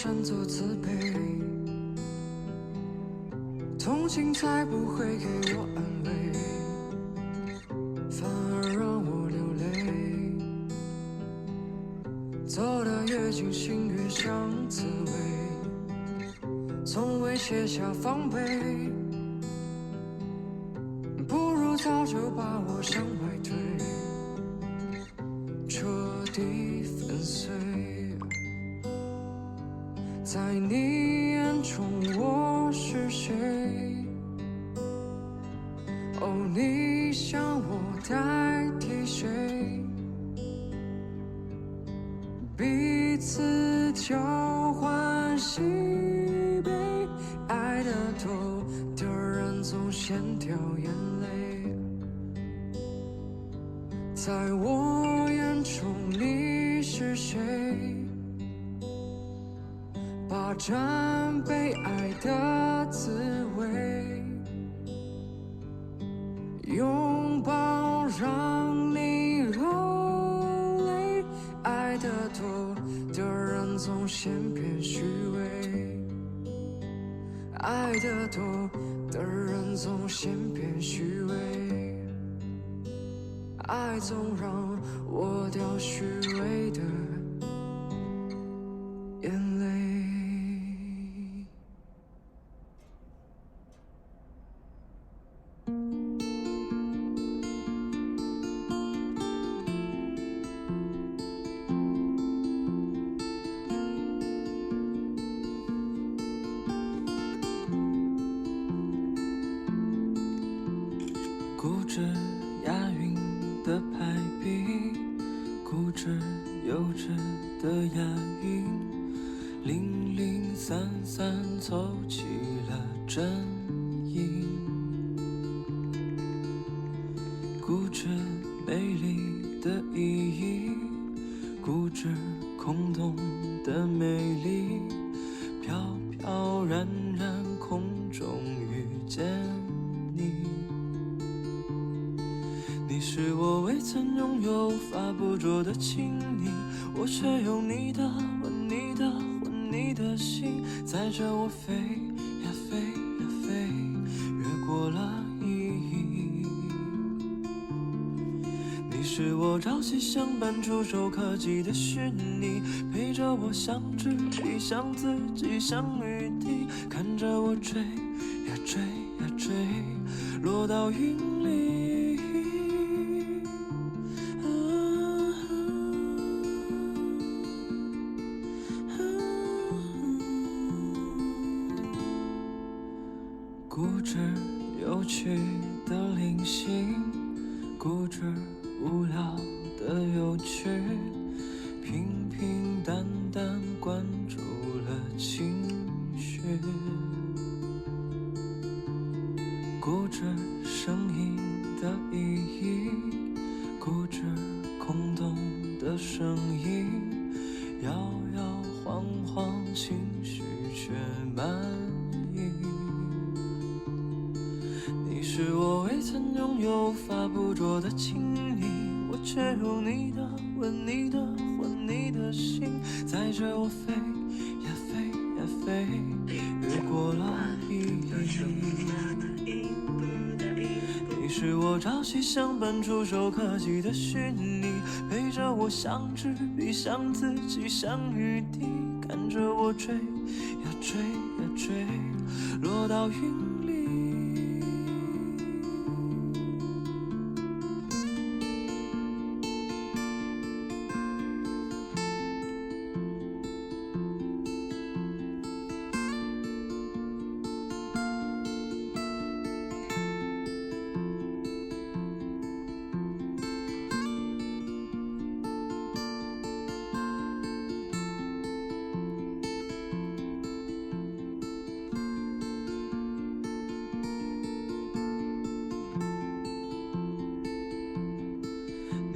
身做自卑，同情才不会给我安慰，反而让我流泪。走得越近，心越像刺猬，从未卸下防备，不如早就把我向外推，彻底粉碎。在你眼中我是谁？哦，你想我代替谁？彼此交换喜悲，爱得多的人总先掉眼泪。在我眼中你是谁？霸占被爱的滋味，拥抱让你流泪，爱得多的人总先变虚伪，爱得多的人总先变虚伪，爱总让我掉虚伪的眼泪。固执押韵的排比，固执幼稚的押韵，零零散散凑齐了阵营。固执美丽的意义，固执空洞的美丽，飘飘然然空中遇见你。你是我未曾拥有、发不着的情谊，我却有你的、吻你的、混你的心，载着我飞呀飞呀飞，越过了意义。你是我朝夕相伴、触手可及的虚拟，陪着我相知、理想自己、相雨滴，看着我追呀追呀追，落到云里。固执有趣的灵性，固执无聊的有趣，平平淡淡关注了情绪，固执声音的意义，固执空洞的声音，摇摇晃晃情绪却满意。你是我未曾拥有、发不着的情谊，我却有你的、吻你的、混你的心，载着我飞呀飞呀飞，越过了意义。你是我朝夕相伴、触手可及的虚拟，陪着我相知、理想自己、相雨滴，看着我追呀追呀追，落到云里。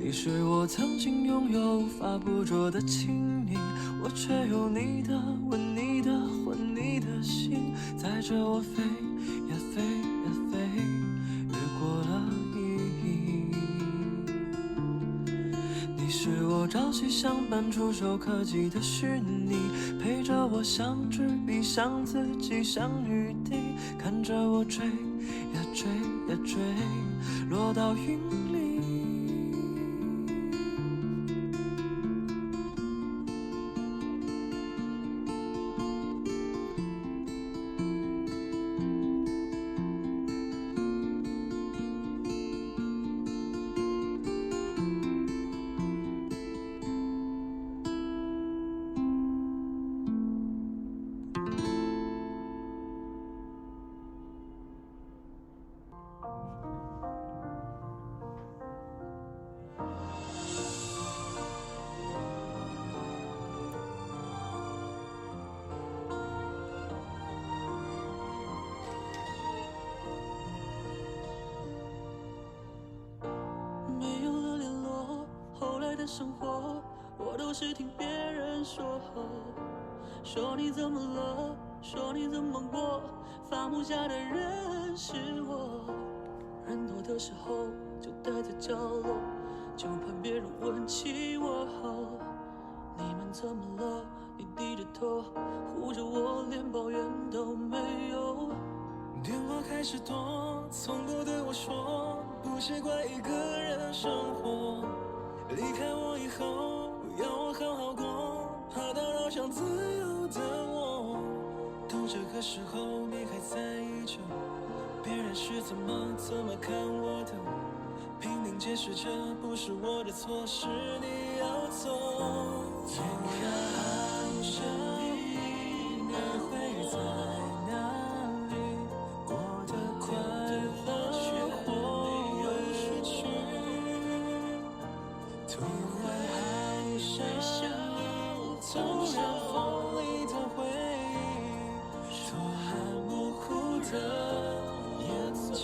你是我曾经拥有、发不着的情谊，我却有你的、吻你的、混你的心，载着我飞呀飞呀飞，越过了意义。你是我朝夕相伴，触手可及的虚拟，陪着我像纸笔，像自己，像雨滴，看着我追呀追呀追，落到云里。没有了联络，后来的生活我都是听别人说，说你怎么了，说你怎么过，放不下的人是我。人多的时候就待在角落，就怕别人问起我。你们怎么了？你低着头护着我，连抱怨都没有。电话开始多，从不对我说不习惯一个人生活。离开我以后，要我好好过，怕打扰想自由的我。都这个时候，你还在意着别人是怎么看我的，拼命解释这不是我的错，是你要走。天涯海角，你会在哪里？我的快乐或委屈，突然好想突然锋利的回忆，说还模糊的眼睛。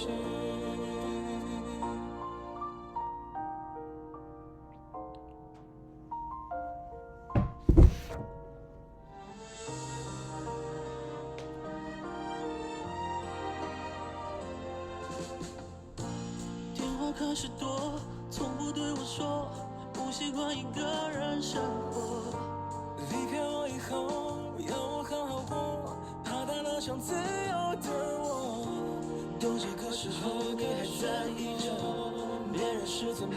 电话开始多，从不对我说不习惯一个人生活。离开我以后，要我好好过，怕打扰想自由的我。都这个时候，你还在意着别人是怎么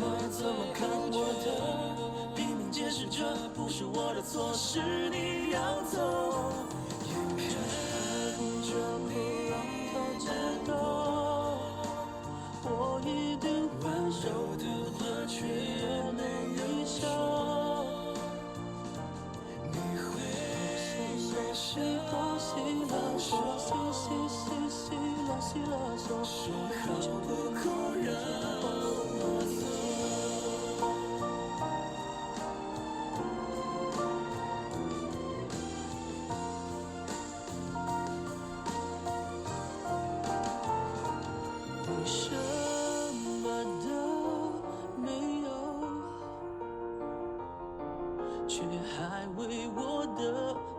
看我的，拼命解释这不是我的错，是你要走。眼看就不让他知道，我一定会守的话却也没一笑。你会说西啦西啦说西西西西啦西啦说，说好不哭让我走。你什么都没有，却还为我的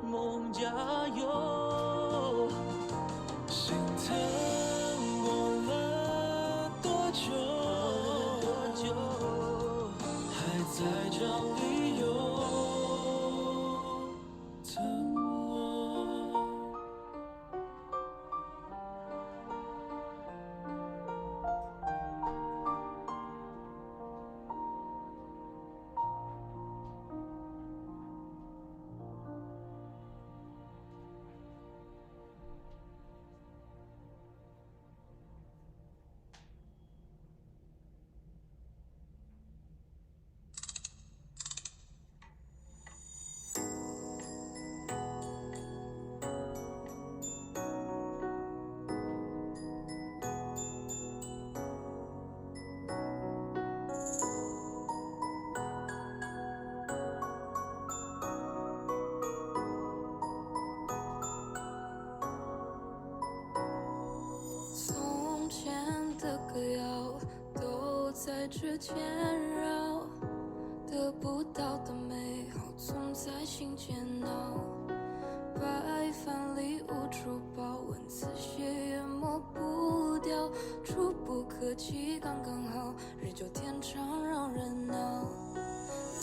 梦加油。心疼过了多久，还在找理由等我。从前的歌谣都在指尖绕，得不到的美好总在心间闹。白饭里无处报，文字写也抹不调，触不可及刚刚好，日久天长让人恼。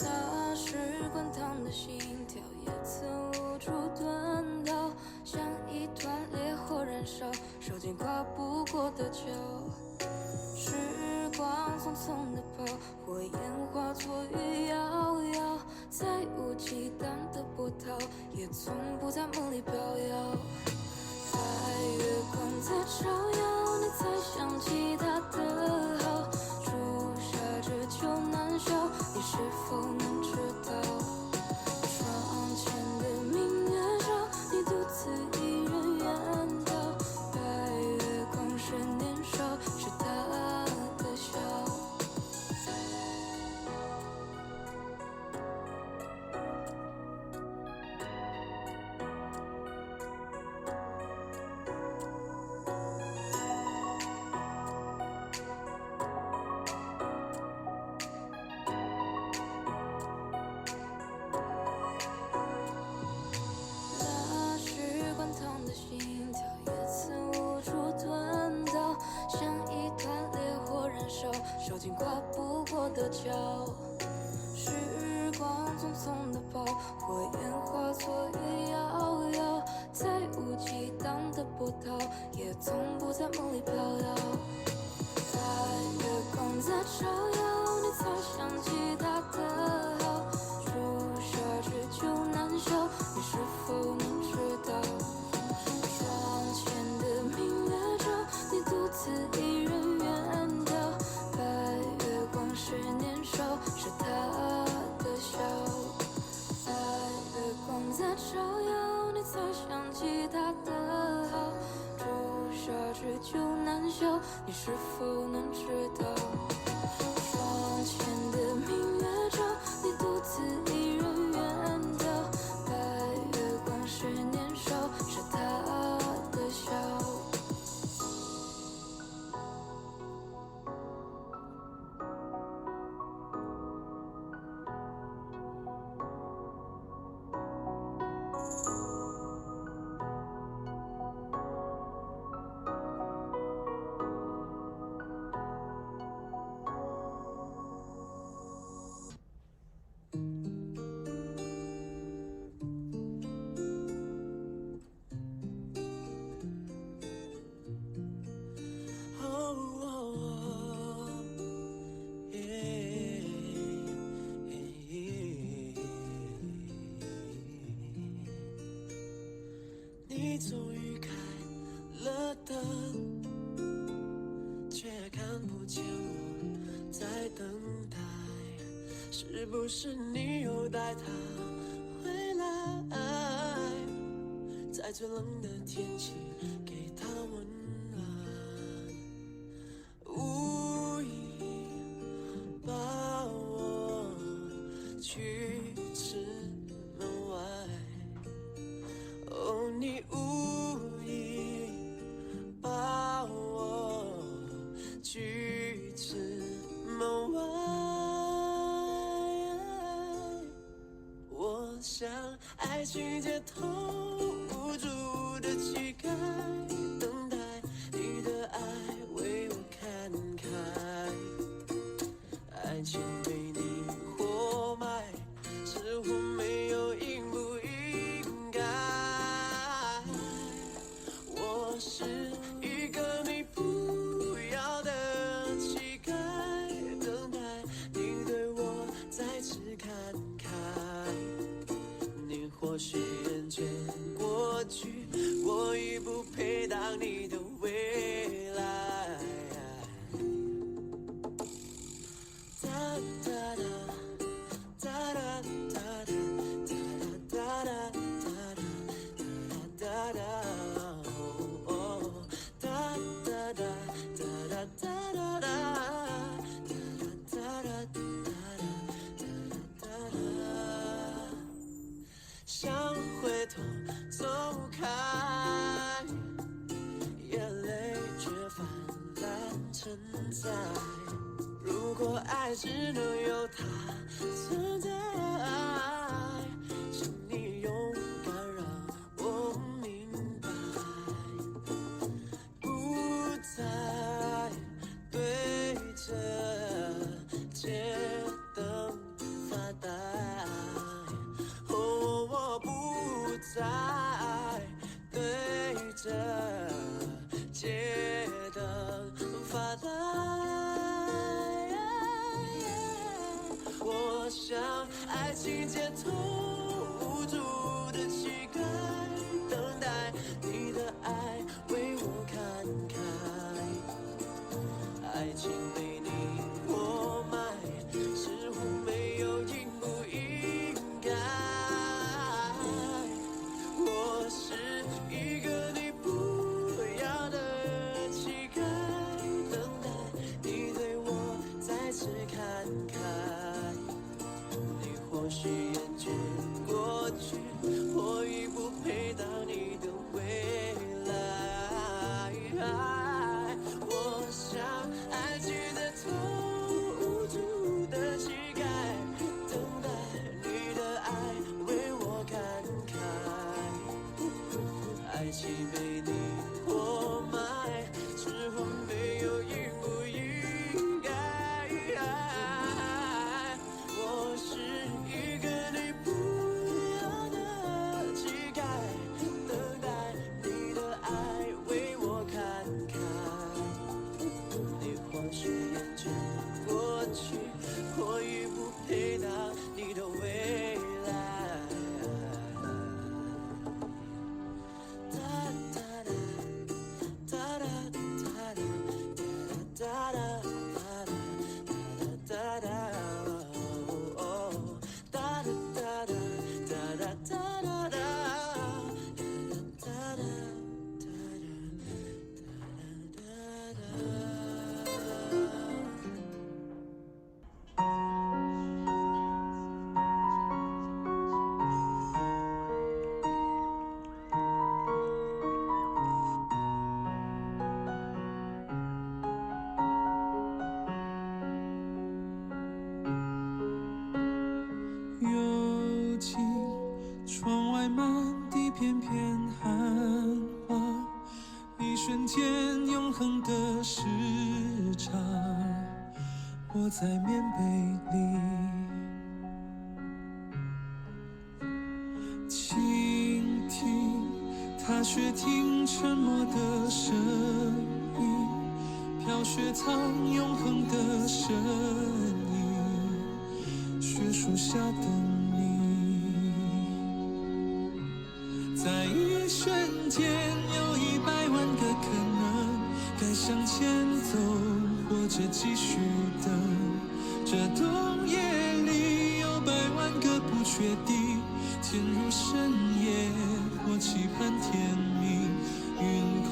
那时滚烫的心跳也曾无处遁逃，像一团烈火燃烧，烧尽跨不过的桥。时光匆匆地跑，火焰化作雨遥遥，再无激荡的波涛，也从不在梦里飘摇。在月光在照耀，你才想起他的好，朱砂这酒难消，你是否能知道？窗前的明月照，你独自一人远逃，白月光是年少，是他的笑。那时滚烫的心跳也曾无处遁逃，像一团烈火燃烧，烧尽跨不过的桥。时光匆匆地跑，火焰化作雨遥遥，再无激荡的波涛，也从不在梦里飘摇。在月光在照耀，你才想起他的好，朱砂这酒难消，你是否能知道？窗前的明月照，你独自一人远逃，白月光是年少，是他的笑。在月光在照耀，你才想起他的好，朱砂这酒难消，你是否能知道？窗前的明月照，你独自一人远逃，白月光是年少，是他的笑。你终于开了灯，却看不见我在等待，是不是你又带他回来，在最冷的天气给他温暖，无意把我驱驰门外。哦，你无意把我拒之门外。我像爱情街头无助的乞丐，等待你的爱为我看开。爱情被你活埋，似乎没有应不应该。我是一个你不要的乞丐，等待你对我再次看开。你或许厌倦过去，我已不配当你的未来。哒哒哒哒哒哒哒哒哒哒哒。想回头走开，眼泪却泛滥成灾。如果爱只能有它存在，请你勇敢让我明白，不再街头无助的乞丐，等待你的爱为我看开。爱情被你活埋，似乎没有应不应该。我是一个你不要的乞丐，等待你对我再次看开。你或许厌倦过去，我已不配当你的未来。我像爱情的头无助的乞丐，等待你的爱为我看开。爱情被你活埋，是否没有应不应该？我是一个你不要的乞丐，等待你的爱为我看开。你或许厌倦过去，我已不配当你的未来。哒哒哒哒哒哒哒哒哒哒哒哒。幽静，窗外满地片片寒花，一瞬间永恒的时差，我在棉被里倾听，踏雪听沉默的声音，飘雪藏永恒的身影，雪树下的你，在一瞬间有100万个可能，该向前走，或者继续等。这冬夜里有100万个不确定，潜入深夜，或期盼天明。云空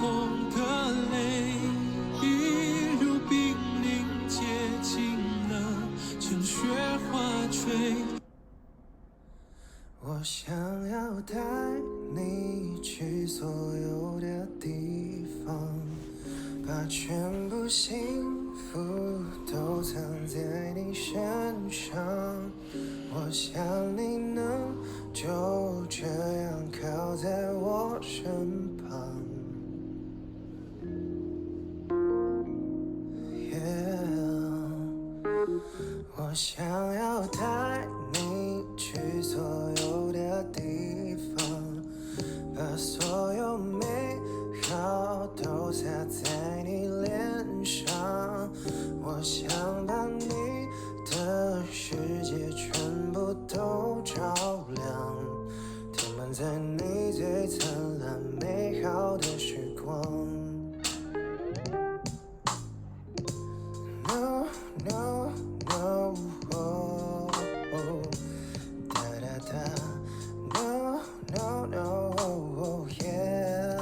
的泪，一如冰凌接近了，趁雪花吹。我想要带你去所有的地方，把全部幸福都藏在你身上。我想你能就这样靠在我身旁。我想要带你去所有的地方，把所有美好都洒在你脸上。我想把你的世界全部都照亮，填满在你最灿烂美好的时光。No, no, no, oh, oh, da da da. No, no, no, oh, yeah.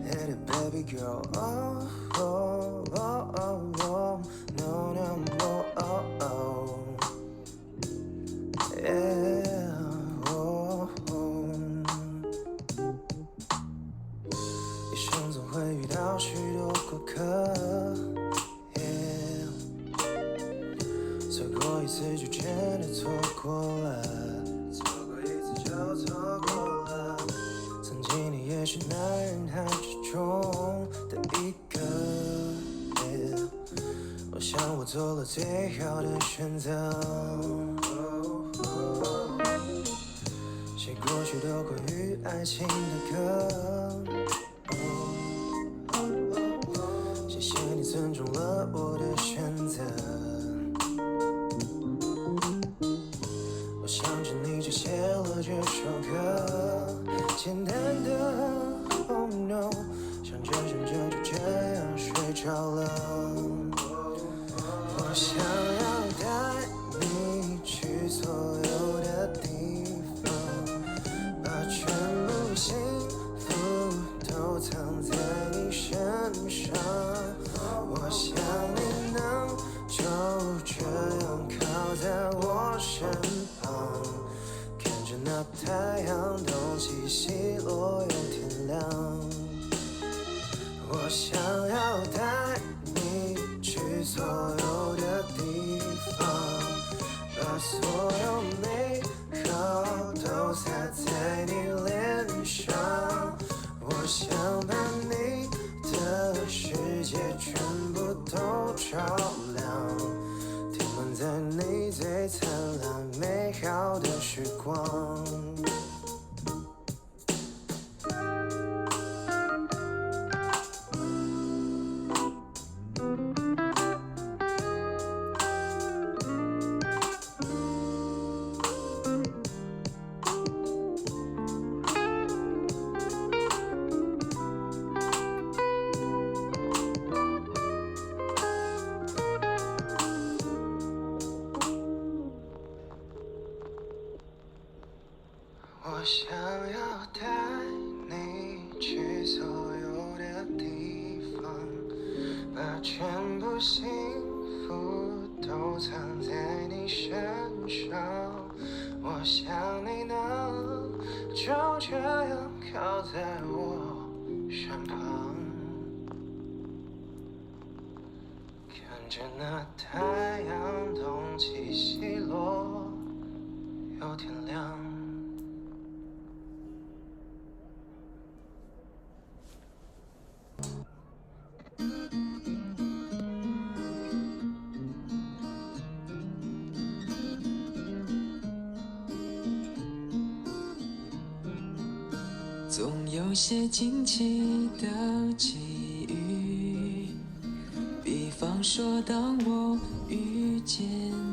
Hey, baby girl, oh, oh, oh, oh, oh, no, no, no, oh, oh, yeah, oh, oh. 一生总会遇到许多过客。错过一次就真的错过了，错过一次就错过了。曾经你也是男人海之中的一个，我想我做了最好的选择。写过许多关于爱情的歌，谢谢你尊重了我的选择。我想简单的 Oh no， 想着想着就这样睡着了。我想要带你去所有的地方，把全部幸福都藏在你身上。我想你能就这样靠在我身旁，看着那太阳东起西落又天亮。我想要带你去所有的地方，把所有美好都洒在你脸上。我想把你的世界全部都照亮，填满在你最灿烂美好的时光。我想要带你去所有的地方，把全部幸福都藏在你身上。我想你能就这样靠在我身旁，看着那太阳东起西落又天亮。总有些惊奇的际遇，比方说当我遇见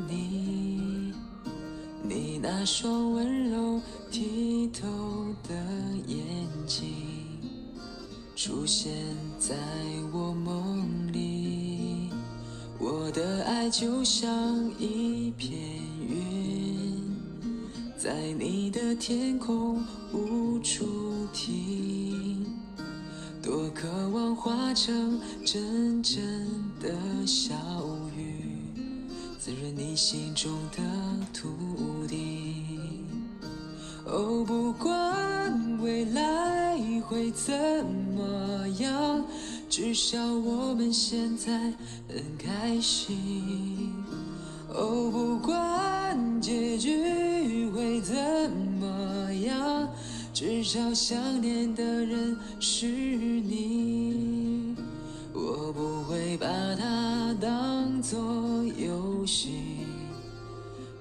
你，你那双温柔剔透的眼睛出现在我梦里，我的爱就像一片云，在你的天空无处停，多渴望化成阵阵的小雨，滋润你心中的土地。哦，不管未来会怎么样，至少我们现在很开心。哦，不管结局会怎么样，至少想念的人是你。我不会把它当作游戏，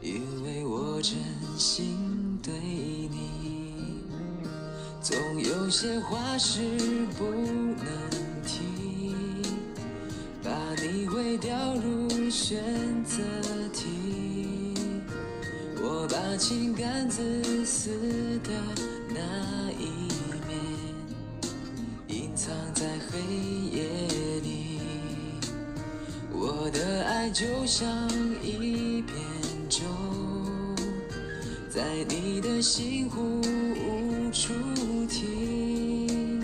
因为我真心对你。总有些话是不能提，把你会掉入选择题，我把情感自私的那一面隐藏在黑夜里，我的爱就像一片舟，在你的心湖无处停，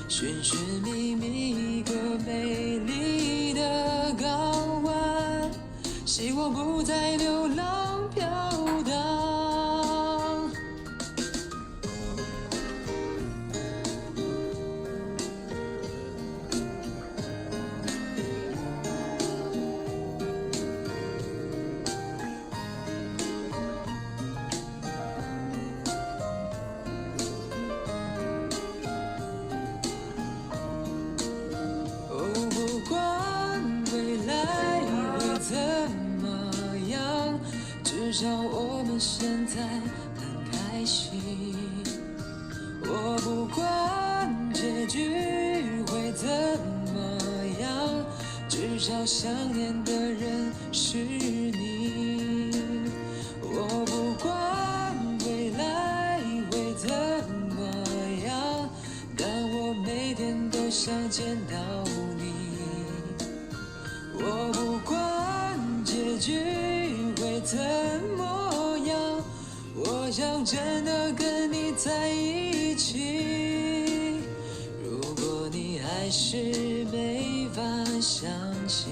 寻寻觅觅一个美丽的港湾，希望不再流浪飘荡。至少我们现在很开心。我不管结局会怎么样，至少想念的人是你。我不管未来会怎么想见到你。我不管结局会怎么样，我想真的跟你在一起。如果你还是没法相信，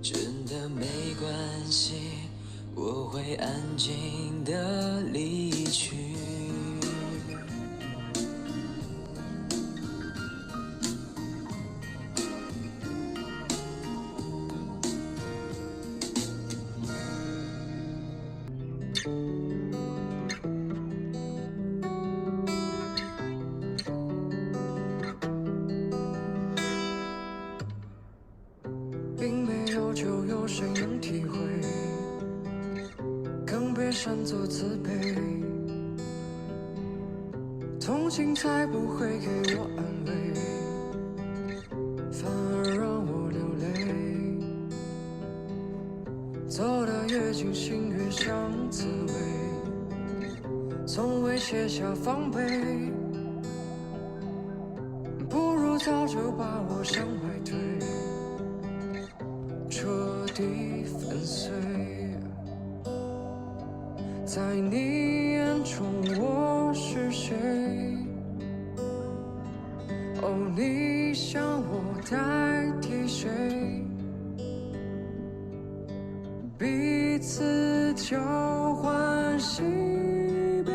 真的没关系，我会安静的离去。并没有就有谁能体会，更别擅作自卑。同情才不会给我安慰，反而让我流泪。走得越近，心越像刺猬，从未卸下防备，不如早就把我向外推。彻底粉碎，在你眼中我是谁？哦，你想我代替谁？彼此交换喜悲，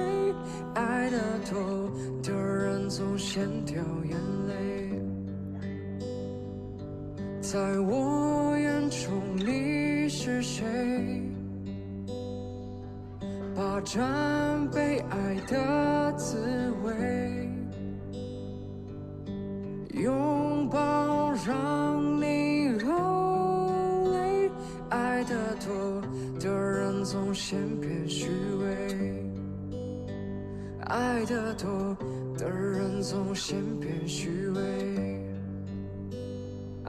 爱得多的人总先掉眼泪。在我眼中你是谁？霸占被爱的滋味，拥抱让你流泪。爱得多的人总先变虚伪，爱得多的人总先变虚伪。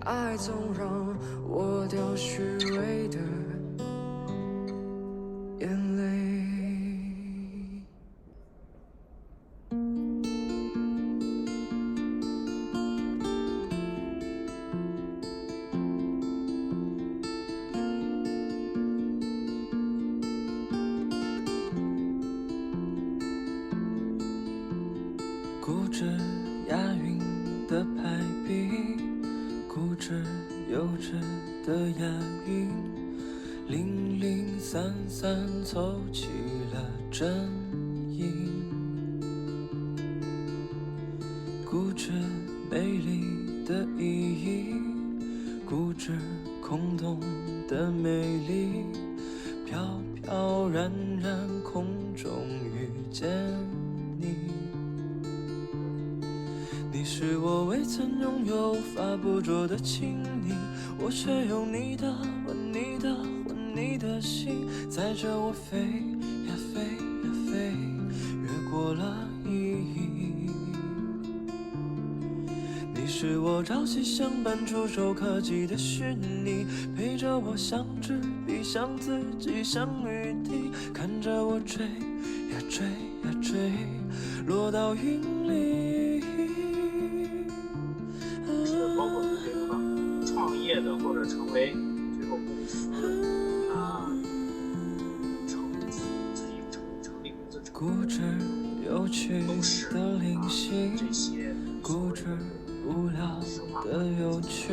爱总让我掉虚伪的眼泪。固执押韵的排比，固执幼稚的押韵，零零散散凑齐了阵营。固执美丽的意义，固执空洞的美丽，飘飘然然空中遇见你。你是我未曾拥有、无法捕捉的亲昵，我却用你的、吻你的、吻你的心，载着我飞呀飞呀飞，越过了意义。你是我朝夕相伴、触手可及的虚拟，陪着我相知、笔相字、迹相雨滴，看着我追呀追呀追，落到云里。包括这个创业的，或者成为这个公司自己成立公司，固执有趣的灵性，这些固执无聊的有趣，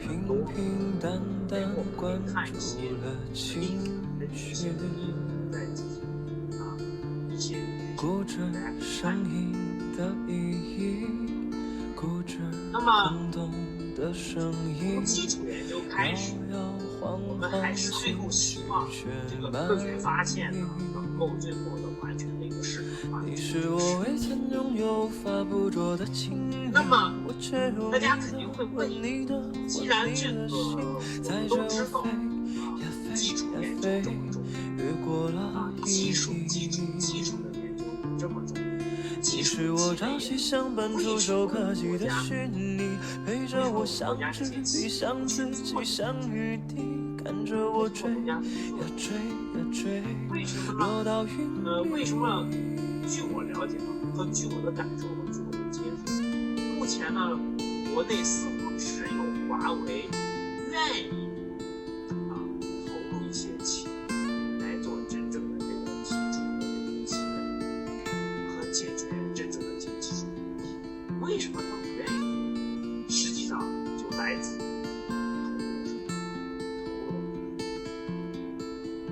平平淡淡关注了情绪，固执声音的意义，固执空洞的声音，基础研究开始，我们还是最后希望这个科学发现呢，能够最后的完全的一个市场化。你是我未曾拥有、无法捕捉的情谊，那么我却用大家肯定会问你的，既然这个我们都知道基础研究这么重要，基础的研究这么重要。你是我朝夕相伴、触手可及的虚拟，陪着我相知、笔相字、迹相雨滴，看着我追呀追呀追，落到云里。为什么？据我了解和据我的感受和据我的接触，目前呢，国内似乎只有华为愿意投入一些钱来做真正的这个提出的这个积累和解决真正的这个技术问题。为什么他们不愿意？实际上就来自投入。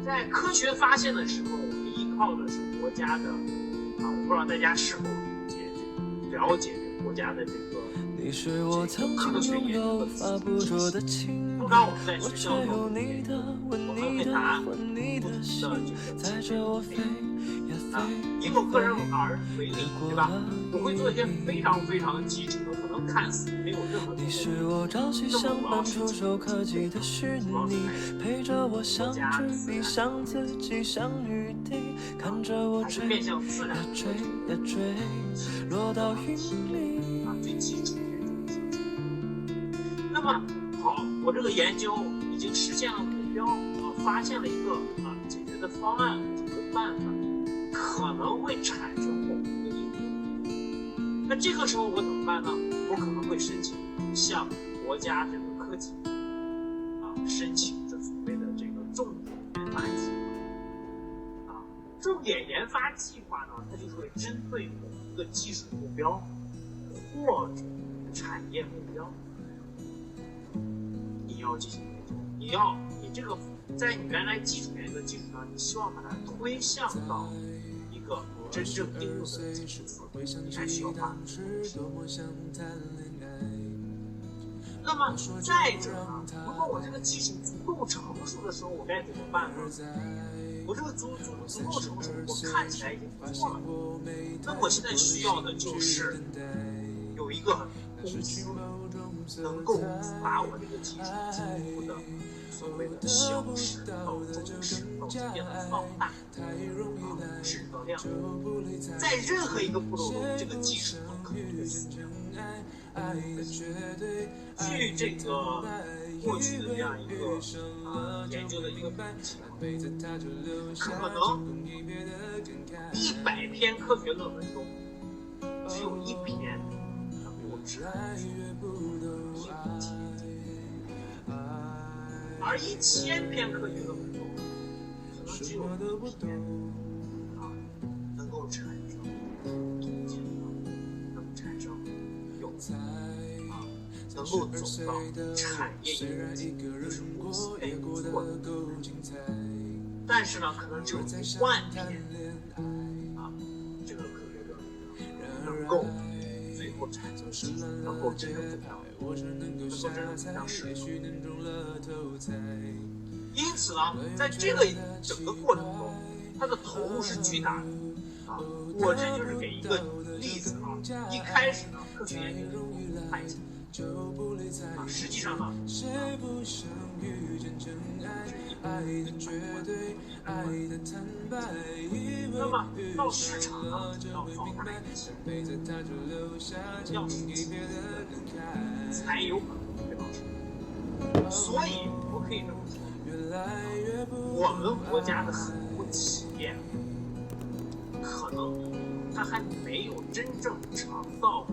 在科学发现的时候，我们依靠的是国家的我不知道大家是否了解国家的这个你是我曾经拥有发不着的情，通常我们在学却校中，有你的吻你的吻你的心，载着我飞呀飞。以我个人而为例，对吧？我会做一些非常非常基础的，可能看似没有任何你是我朝夕相伴触手可及的虚拟，陪着我相知比相自己相与地，看着我追面向自然呀追呀追，落到云里。最基础的这种基础。那么好，我这个研究已经实现了目标发现了一个解决的方案，解决办法，可能会产生某一个应用。那这个时候我怎么办呢？我可能会申请向国家这个科技申请这所谓的这个重点研发计划重点研发计划呢，它就是会针对某一个技术目标或者产业目标，你要进行研究，你这个在你原来基础研究的基础上，你希望把它推向到一个真正应用的技术层面，你还需要花那么再者呢，如果我这个技术足够成熟的时候，我该怎么办呢？我这个足够成熟，我看起来已经不错了。那我现在需要的就是有一个公司能够把我这个技术进一步的所谓的小试到中试到渐渐的放大质和量，在任何一个步骤中，这个技术都可能会死掉。据这个过去的这样一个研究的一个统计，可能100篇科学论文中只有1篇能够指而1000篇科学论文中可能只有1篇能够产生统计能够产生能够走到产业应用，就是公司愿意做的。但是呢，可能只有10000篇这个科学论文能够最后产生技术，能够真正走向市场。因此呢，在这个整个过程中，它的投入是巨大的我这就是给一个例子一开始呢，科学研究是5块钱实际上呢，那么到市场呢，要放大一些，要才有可能推到市场。所以我可以这么说，我们国家的很多企业，可能它还没有真正尝到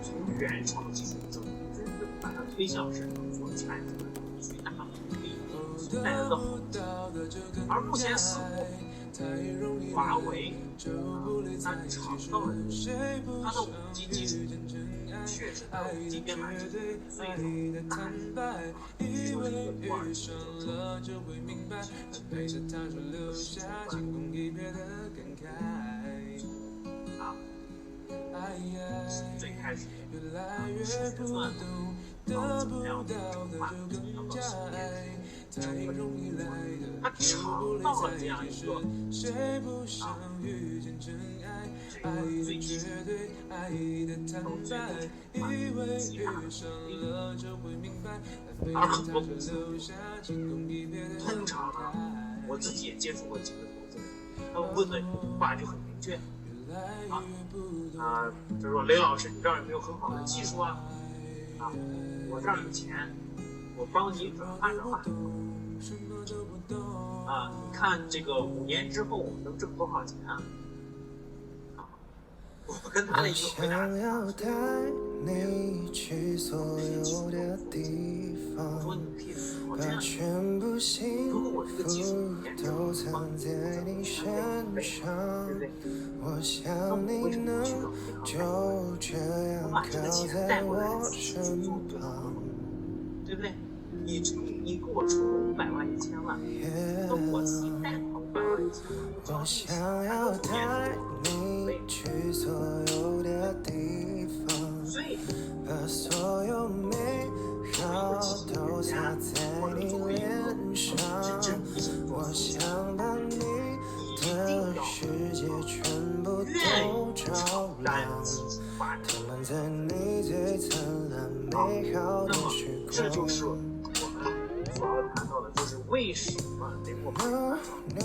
从原创技术中真正把它推向市场所产生的巨大的利益所带来的好处。而目前似乎华为它尝到了它的5G 技术确实它的5G 编码器非常大就是一个多尔奇最开始是算到怎么样成化到10年他尝到了这样一个这个最基础从最后极大的而很多公司通常我自己也接触过几个投资人，他们问的话就很明确就说雷老师，你这儿有没有很好的技术我这儿有钱，我帮你转换转换。啊，你看这个5年之后能挣多少钱啊？我跟他的一个回答是，我说你可以思考这样，如果我这个技术5年之后能帮你对不对？那我为什么去找银行我把这个钱带过来自己去做就好了，对不对？你给我出500万1000万，那我自己贷款500万1000万，我想要带你去所有的地方，所以把所有美好都擦在你脸上，我想把你的世界全部都照亮，填满在你最灿烂美好的时光。这就是我们所要谈到的，就是为什么得我们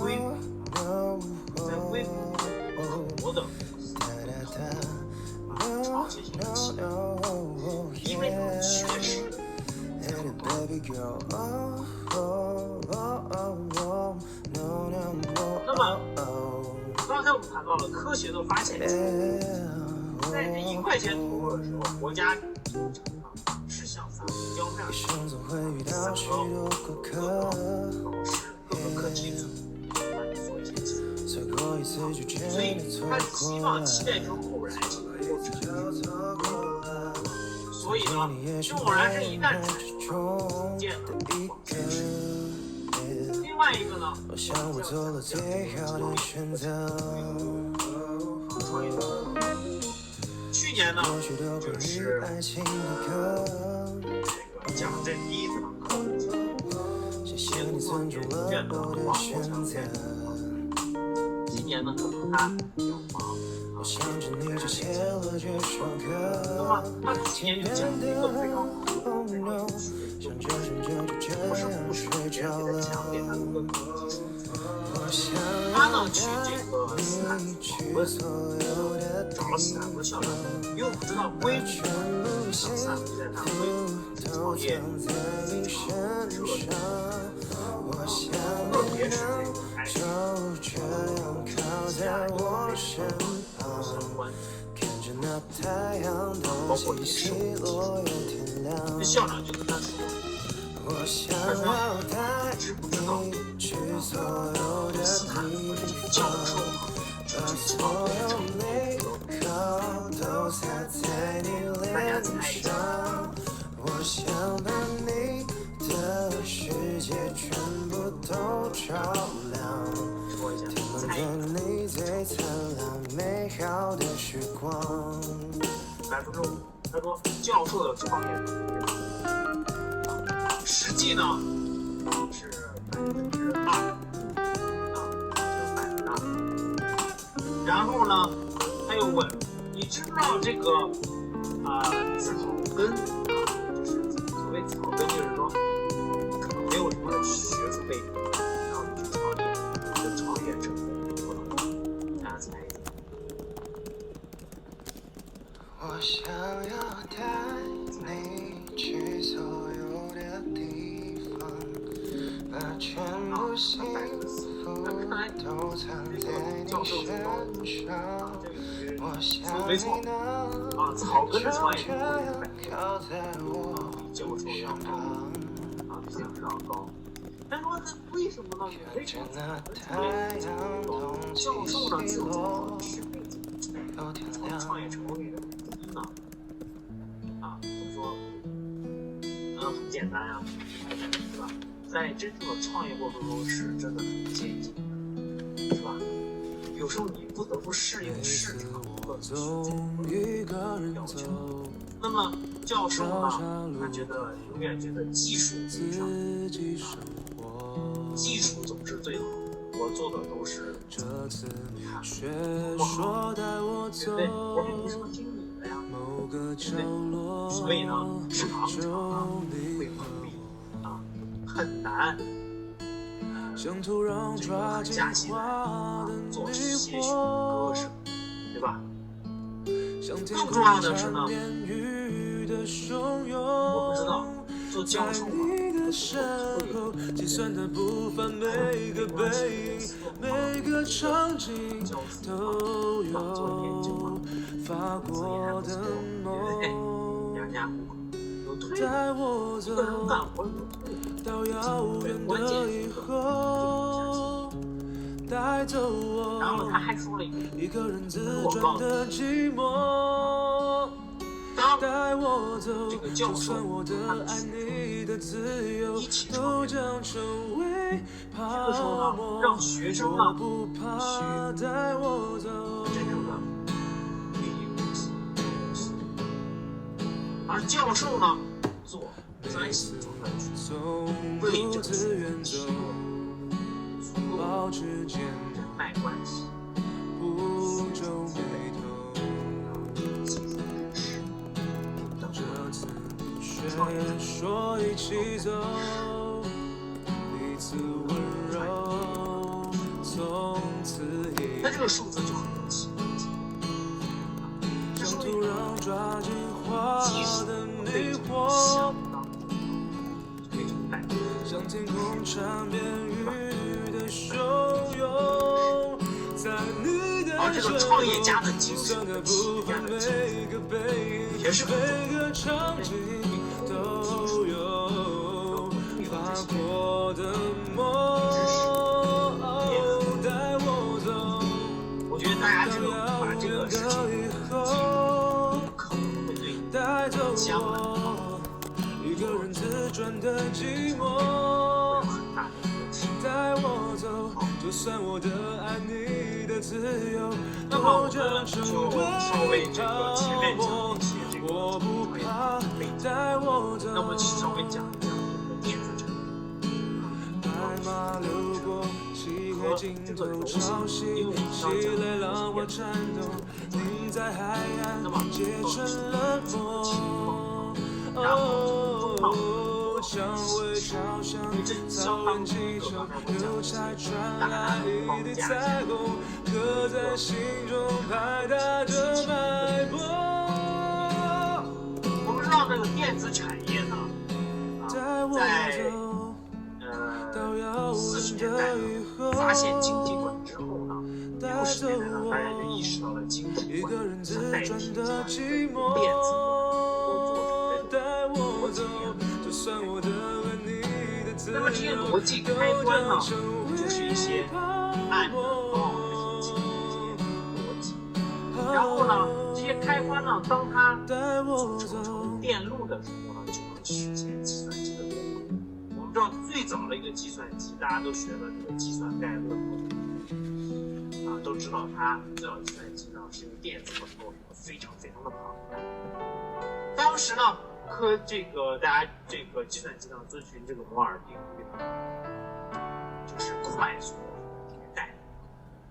硅谷，在硅谷很多的长期性的企业，因为他们确实那么刚才我们谈到了科学的发现，在这1块钱投入的时候，国家是向咱们交面3个老师各个课题组帮你做一些计算，所以他期待之后然性能够成就，所以呢，这偶然是一旦产生建了往事实。另外一个呢，创业去年呢，就是讲这第1堂课，写作院的网络强健。今年呢，可能他比较忙啊，那么他去年就讲了一个非常好的、非常有趣的一个故事，不是直接在讲给他的一个技术。他呢去这个斯坦福访问，找了斯坦福的校长，因为我们知道硅谷，像斯坦福在谈硅谷创业热点，特别是这个 IT， 相关，包括一些那校长就跟他说，他说知不知道斯坦福的这个教授去创业成功，大家猜一下。我想把你的世界全部都照亮，说一下，猜一5%。他说教授的创业能力，实际呢是2%，就是2%。然后呢，他又问，你知不知道这个草根就是所谓草根，就是说你可能没有什么学术背景，然后你去创业，你的创业成功多少？大家猜一猜。我想要带你去所有的地方，把全部幸福都藏在你身上。我想没错啊，草根的创业成功率比教授要高啊，比教授要高。但是说那为什么呢？为什么草根创业成功率高？教授呢只有这么好的学背景，创业成功率低呢？啊，怎么说？很简单呀，是吧？在真正的创业过程中是真的很艰辛的，是吧？有时候你不得不适应市场和时间的要求。那么教授呢，他永远觉得技术至上，技术总是最好。我做的都是不好，对不对？我并不是听你的呀，对不对？所以呢，常常会碰壁啊，很难。这个很假期来做些许割舍，对吧？更重要的是呢，我不知道做教授嘛，时候，计算的步伐，每个背影，每个场景都有发过的梦，带我走到遥远的以后，带走我一个人自转的寂寞。带我走，就算我的爱你的自由都将成为泡沫，我不怕。带我走。而教授呢，做专心做专注，为这个提供保持间人脉关系，不皱眉头。说一起走，彼此温柔，从此以后。那这个数字就很有奇像土壤抓紧花的迷惑，像天空缠绵雨的汹涌，在你的这个创业家的精神的部分，每个背影，每个场景都有发过的梦。带我走，我觉得大家这个把这个事情可能会对带走我一个人自转的寂寞。带我走，就算我的爱你的自由都将成为泡沫，我不怕。带我走。那么稍微讲一讲这个电子产白马流过，漆黑尽头潮汐，袭来让我颤动，你在海岸结成了梦。蔷薇朝向草原气球，邮差传来一地彩虹，刻在心中拍打着脉搏。我们知道这个电子产业呢，在40年代呢发现经济管之后呢，60年代呢大家就意识到了经济管它代替了电子那么这些逻辑开关呢，就是一些按的这些逻辑。然后呢，这些开关呢，当它组成电路的时候呢，就能实现计算机的电路。我们知道最早的一个计算机，大家都学了这个计算概论啊，都知道它最早的计算机呢是由电子所构成的，非常非常的庞大。当时呢。大家这个计算机呢，遵循这个摩尔定律呢，就是快速的迭代，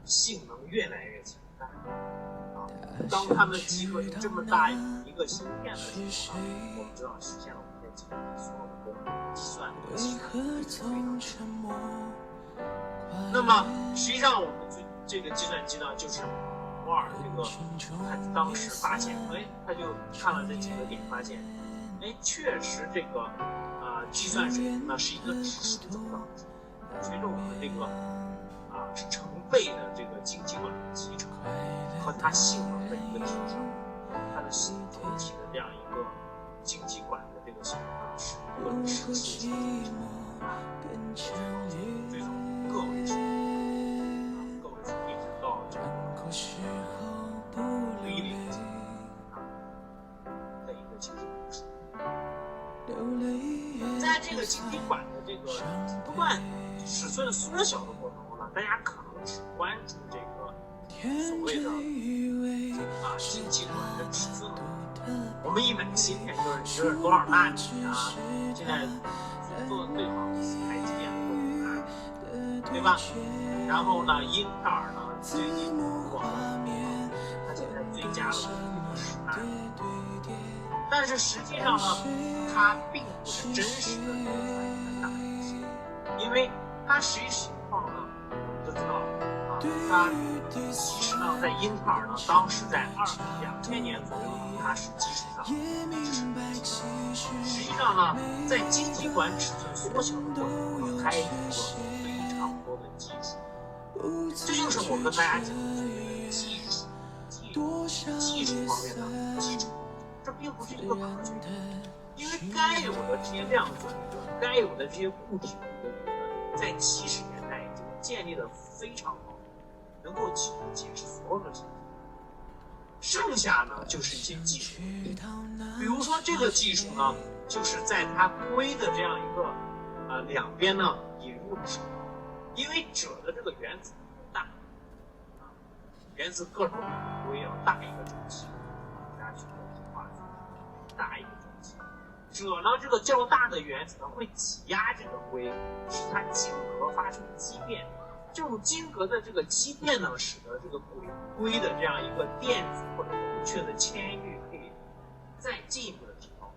性能越来越强大啊。当他们集合成这么大一个芯片的时候呢，我们知道实现了我们的计算机所有的功能，计算的系统是非常强大。那么实际上我们这个计算机呢，就是摩尔这个他当时发现，他就看了这几个点，发现。确实这个计算水平呢是一个指数增长，随着我们这个是成倍的这个经济管的集成和它性能的一个提升，它的总体的这样一个经济管的这个性能呢是一个持续性最终个位数一直到这个1零级的一个经济管数。在这个经济管的这个不断尺寸缩小的过程中呢，大家可能只关注这个所谓的经济管的尺寸。我们一买芯片就是多少纳米啊，现在做的最好的台积电都有对吧？然后呢，英特尔呢最近它现在追加了10纳米。但是实际上呢，它并不是真实的大因为它实际情况呢，我们都知道它其实呢，在英特尔呢，当时在2000年左右呢，它是基础上实际上呢，在晶体管尺寸缩小的过程中，开拓了非常多的技术。这就是我跟大家讲的技术方面的基础，这并不是一个科学，因为该有的这些量子理论，该有的这些固体理论，在70年代已经建立的非常好，能够解释所有的情况。剩下呢就是一些技术，比如说这个技术呢，就是在它硅的这样一个两边呢引入的时候，因为锗的这个原子大，原子个头比硅要大一个周期，大家去做化学，大一个周期。锗呢这个较大的原子呢会挤压这个硅，使它晶核发生畸变。这种晶核的这个畸变呢，使得这个硅的这样一个电子或者孔雀的铅率可以再进一步的提高。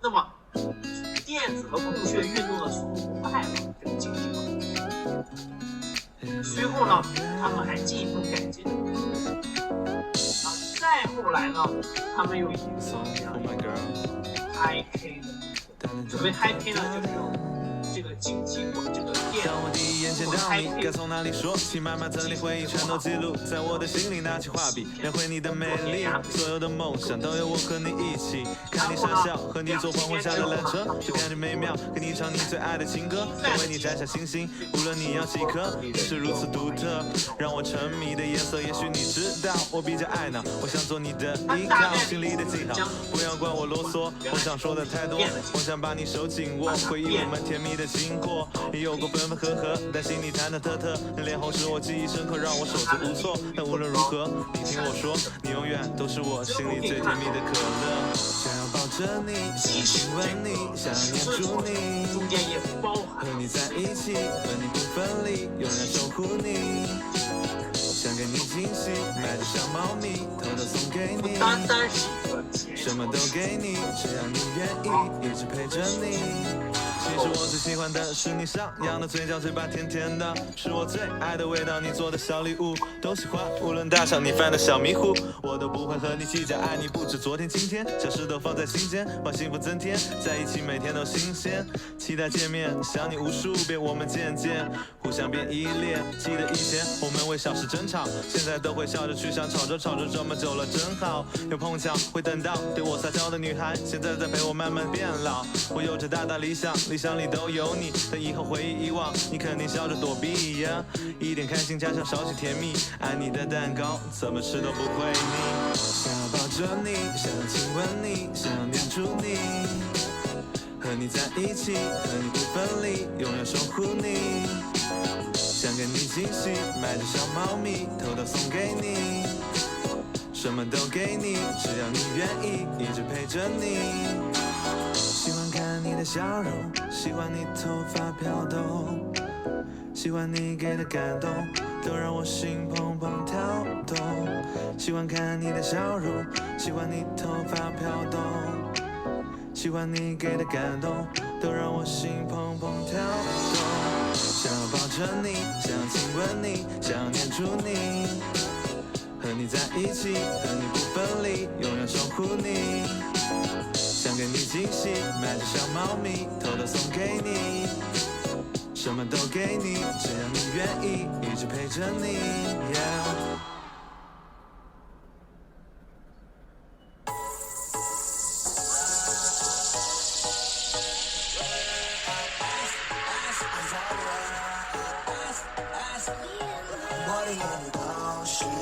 那么电子和孔雀运动的速度快了，这个晶体管。随后呢，他们还进一步改进。再后来呢，他们又引入了这样一个 High-K 的，所谓 High-K 呢，就是这个晶体管这个电。当我第一眼见到你，该从哪里说起？慢慢整理回忆，全都记录在我的心里。拿起画笔，描绘你的美丽，所有的梦想都有我和你一起。看你傻笑，和你坐黄昏下的缆车，就感觉美妙。跟你唱你最爱的情歌，再为你摘下星星，无论你要几颗，也是如此独特。让我沉迷的颜色，也许你知道，我比较爱闹，我想做你的依靠，心里的记号。不要怪我啰嗦，我想说的太多，我想把你手紧握，回忆我们甜蜜的经过，也有过分分合合，但心里忐忐忑忑。脸红使我记忆深刻，让我手足无措。但无论如何，你听我说，你永远都是我心里最甜蜜的可乐。想要抱着你，想亲吻你，想黏住你，中间也包含和你在一起，和你不分离，永远守护你。想给你惊喜，买只小猫咪，偷偷送给你。单是一个什么都给你，只要你愿意，一直陪着你。其实我最喜欢的是你上扬的嘴角，嘴巴甜甜的，是我最爱的味道。你做的小礼物都喜欢，无论大小你犯的小迷糊，我都不会和你计较。爱你不止昨天今天，小事都放在心间，把幸福增添，在一起每天都新鲜。期待见面，想你无数遍，我们渐渐互相变依恋。记得以前我们为小事争吵，现在都会笑着去想，吵着吵着这么久了真好。有碰巧会等到对我撒娇的女孩，现在在陪我慢慢变老。我有着大大理想，理想里都有你，等以后回忆遗忘，你肯定笑着躲避呀。一点开心加上少许甜蜜，爱你的蛋糕怎么吃都不会腻。想要抱着你，想要亲吻你，想要黏住你，和你在一起，和你不分离，永远守护你。想给你惊喜，买只小猫咪，偷偷送给你。什么都给你，只要你愿意，一直陪着你。喜欢看你的笑容，喜欢你头发飘动，喜欢你给的感动，都让我心砰砰跳动。喜欢看你的笑容，喜欢你头发飘动，喜欢你给的感动，都让我心砰砰跳动。想要抱着你，想要亲吻你，想要黏住你，和你在一起，和你不分离，永远守护你。想给你惊喜，买只小猫咪，偷偷送给你。什么都给你，只要你愿意，一直陪着你。我的眼里都是你，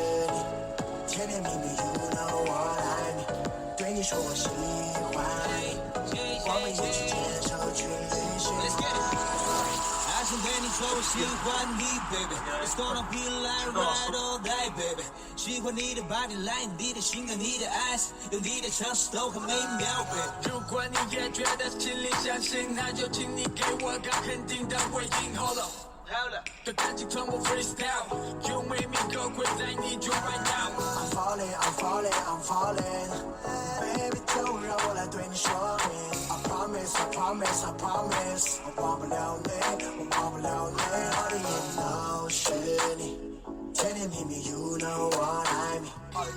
甜甜蜜蜜 ，You know what I mean。对你说我喜欢你，我们一起牵手去旅行。爱上对你说我喜欢你 ，baby。It's gonna be like right all day, baby。喜欢你的body line，你的性格，你的 eyes， 有你的城市都很美妙 ，baby。如果你也觉得心里相信，那就请你给我个肯定的回应。Hold up。的感情从我 freestyle， 就为你go crazy，你就 right now。I'm falling, I'm falling, I'm falling， baby， 就让我来对你说明。I promise, I promise, I promise， 我忘不了你，我忘不了你，我的眼里都都是你，甜甜蜜蜜 You know what I mean，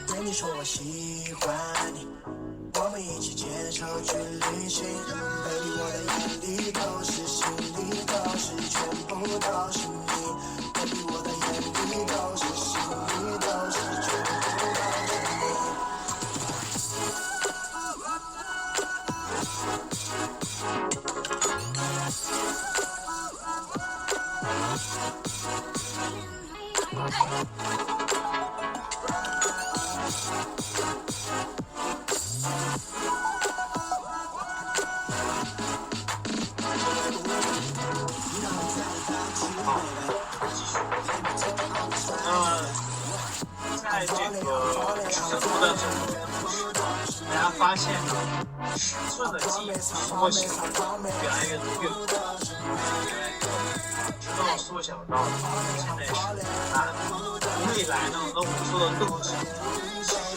对你说我喜欢你，我们一起牵手去旅行 ，Baby 我的眼里都是，心里都是，全部都是你 ，Baby 我的眼里都是，心里都是，全部都是你。在这个尺度的整个大家发现呢，尺寸的记忆缩小越来越多，直到缩小到现在是大，未来呢能萎缩的更小，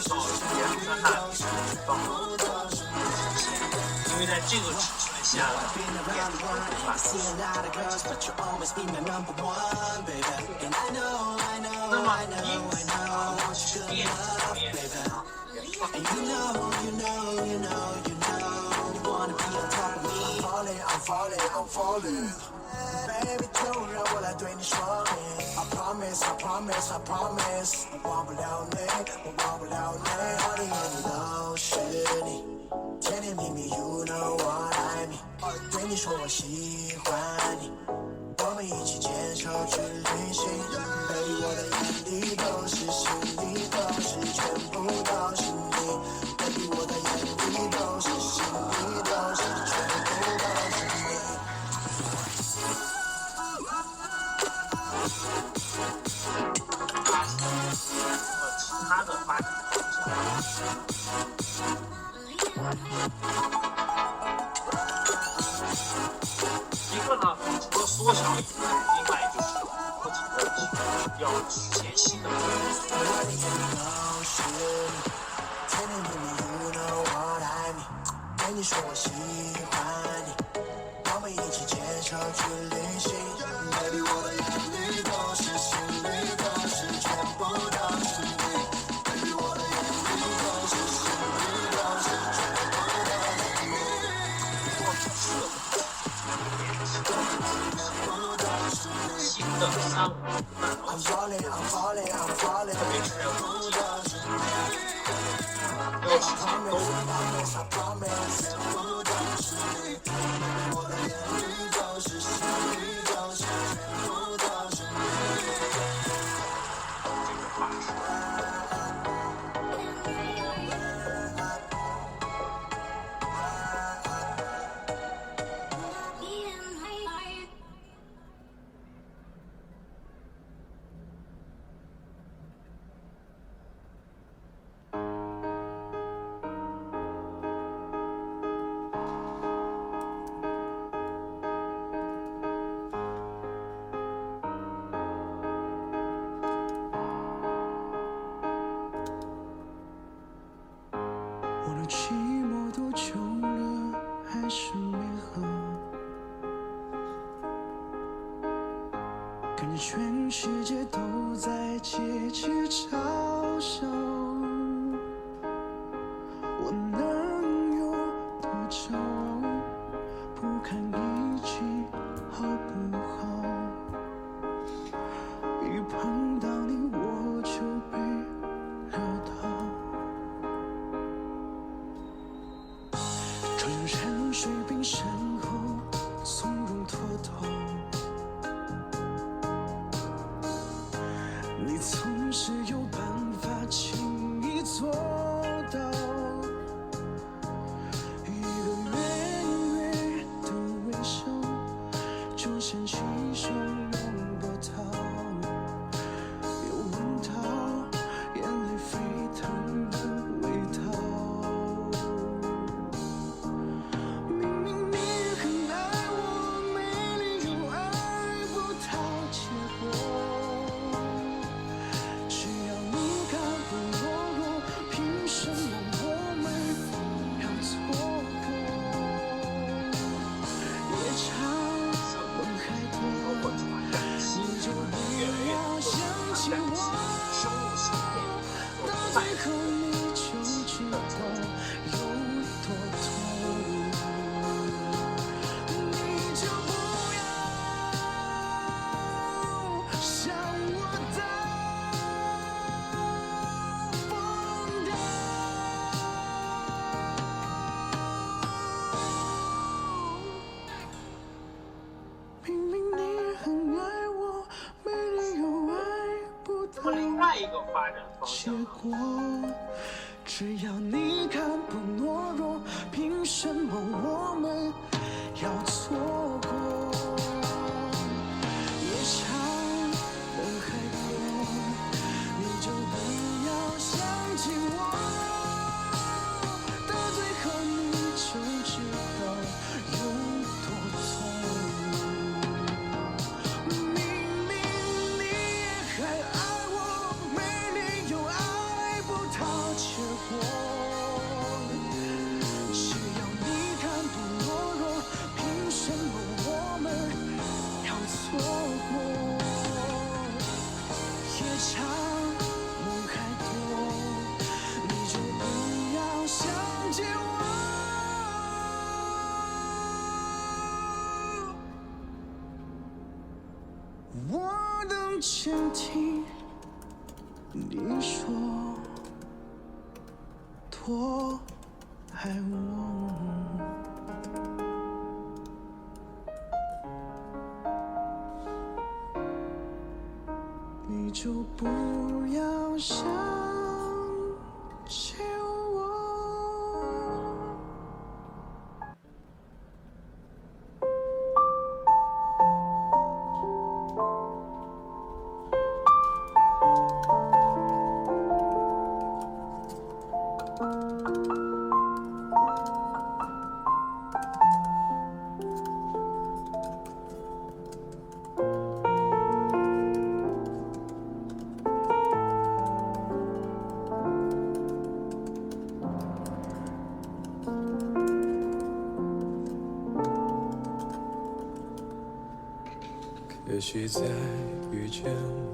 到2、3纳米到因为在这个尺寸下的电池无法那么因此电子方面Baby 就让我来对你说明 I promise I promise I promise 我忘不了你，我忘不了你，我的眼里都是你，甜甜蜜蜜 You know what I mean， 对你说我喜欢你，我们一起牵手去旅行 Baby 我的眼里都是，心里都是，全部都是你 Baby 我的眼里都是，心里都是，全部都是你。其他的发展方向。一个呢，除了缩小以外，另外就是不停的要实现新的对你说我喜欢你，我们一起牵手去旅行 Baby 我的眼里都是，心里都是，全部都是你 Baby 我的眼里都是，心里都是，全部都是你新的3、5慢慢 I'm falling I'm falling I'm falling 特别是要全部都是你要实现沟 I promise 全部都是你 Baby 我的眼里都是，心里都是，全部都是你这个法式。我的寂寞多久了，还是没喝？感觉全世界都在窃窃嘲笑，我能有多骄傲？不看一起好不好？一碰到你我就被撂倒。穿越山水冰山后，从容脱头。你总是有办法轻易做到，一个远远的微笑，就像气球用波涛，有闻到眼泪沸腾的味道。明明你很爱我，没理由爱不到结果。只要最后你就知道有多痛。你就不要像我的疯掉。明明你很爱我，没理由爱不到另外一个发展方结向，果。只要你看不懦弱，凭什么我们要错过？夜长梦还多，你就不要想起我，到最后你就知道有多痛。明明你也还爱我，没理由爱不到结果。只要你看不懦弱，凭什么我们要错过？夜长梦还多，你就不要想起我。我能倾听你说多爱我，你就不要想起我。可惜在遇见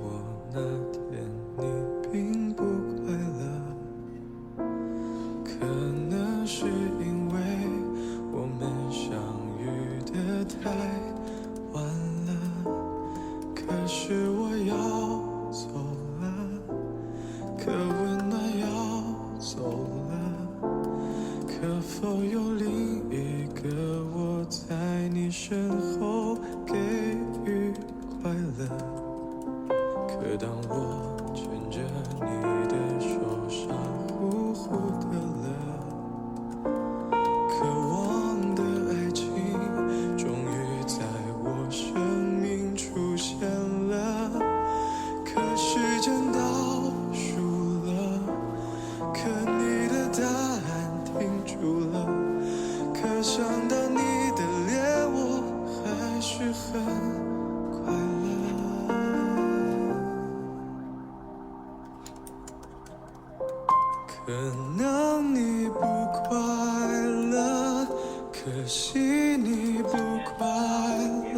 我那天，你并不快乐。可能是因为我们相遇得太晚了。可是我要走了，可温暖要走了。可否有另一个我在你身后给予快乐？可当我牵着你的手，傻乎乎的了。渴望的爱情终于在我生命出现了。可时间倒数了，可你的答案停住了。可想到你的脸，我还是很快乐。可能你不快乐，可惜你不快乐。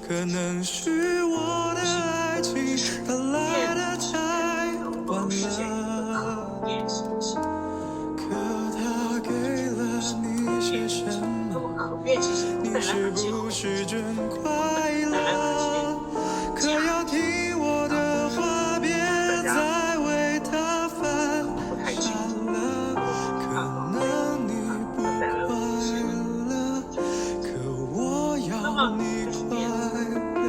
可能是我的爱情它来得太晚了。可它给了你些什么？你是不是真快乐？可要听我的话，别再为它犯傻了。可能你不快乐，可我要你快乐。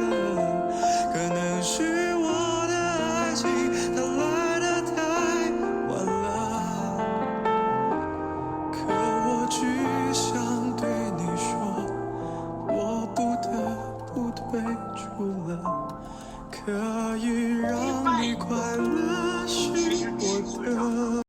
可能是我的爱情它来得太晚了。可我只想对你说，我不得不退出了。可以让你快乐是我的